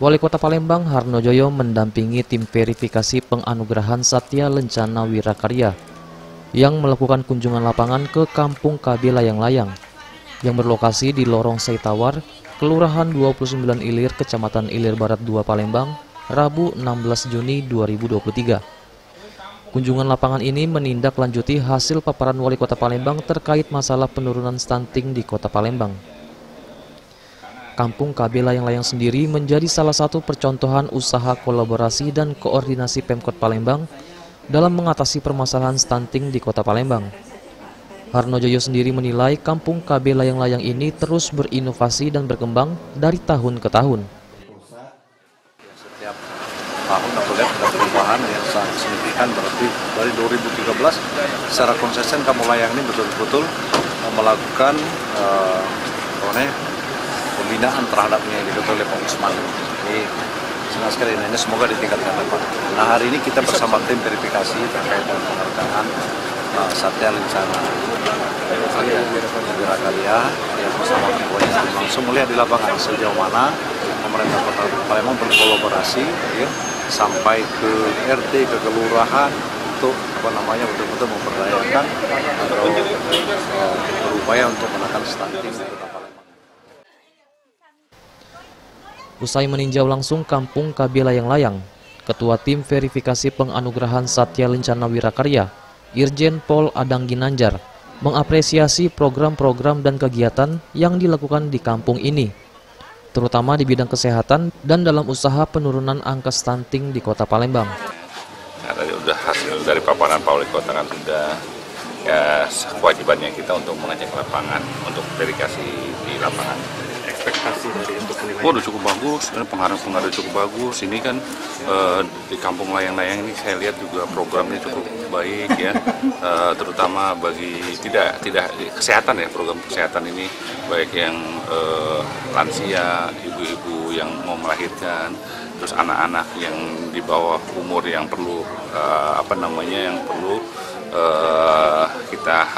Wali Kota Palembang Harnojoyo mendampingi tim verifikasi penganugerahan Satya Lencana Wirakarya yang melakukan kunjungan lapangan ke Kampung KB Layang-Layang yang berlokasi di Lorong Seitawar, Kelurahan 29 Ilir, Kecamatan Ilir Barat 2 Palembang, Rabu 16 Juni 2023. Kunjungan lapangan ini menindaklanjuti hasil paparan Wali Kota Palembang terkait masalah penurunan stunting di Kota Palembang. Kampung KB Layang-Layang sendiri menjadi salah satu percontohan usaha kolaborasi dan koordinasi Pemkot Palembang dalam mengatasi permasalahan stunting di Kota Palembang. Harnojoyo sendiri menilai Kampung KB Layang-Layang ini terus berinovasi dan berkembang dari tahun ke tahun. Setiap tahun aku lihat ada perubahan yang sangat signifikan, berarti dari 2013 secara konsisten Kampung Layang ini betul-betul melakukan pembinaan terhadapnya yang dilakukan oleh Pak Usman. Jadi senang sekali, ini semoga ditingkatkan dapat. Nah, hari ini kita bersama tim verifikasi terkait dengan penghargaan Satya Lencana Wirakarya yang bersama keduanya langsung melihat di lapangan sejauh mana pemerintah Kota Palembang berkolaborasi sampai ke RT, ke kelurahan untuk betul-betul memberdayakan atau berupaya untuk menekan stunting di Kota Palembang. Usai meninjau langsung Kampung KB Layang-Layang, Ketua Tim Verifikasi Penganugerahan Satya Lencana Wirakarya, Irjen Pol Adang Ginanjar, mengapresiasi program-program dan kegiatan yang dilakukan di kampung ini, terutama di bidang kesehatan dan dalam usaha penurunan angka stunting di Kota Palembang. Nah, sudah hasil dari paparan Pak Wali Kota kan sudah ya kewajibannya kita untuk mengecek lapangan, untuk verifikasi di lapangan. Ekspektasi dari untuk penilaian? Udah cukup bagus, pengaruh cukup bagus. Ini kan di Kampung Layang-Layang ini saya lihat juga programnya cukup baik ya, terutama bagi tidak kesehatan ya, program kesehatan ini baik yang lansia, ibu-ibu yang mau melahirkan, terus anak-anak yang di bawah umur yang perlu yang perlu kita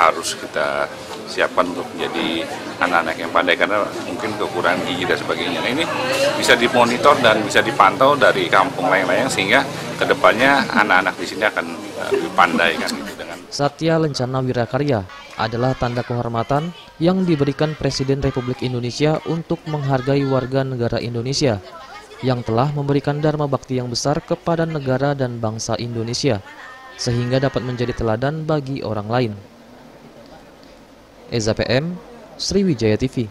siapkan untuk menjadi anak-anak yang pandai karena mungkin kekurangan gizi dan sebagainya. Nah, ini bisa dimonitor dan bisa dipantau dari Kampung Layang-Layang sehingga kedepannya anak-anak di sini akan lebih pandai kan gitu dengan. Satya Lencana Wirakarya adalah tanda kehormatan yang diberikan Presiden Republik Indonesia untuk menghargai warga negara Indonesia yang telah memberikan dharma bakti yang besar kepada negara dan bangsa Indonesia sehingga dapat menjadi teladan bagi orang lain. Eza PM, Sriwijaya TV.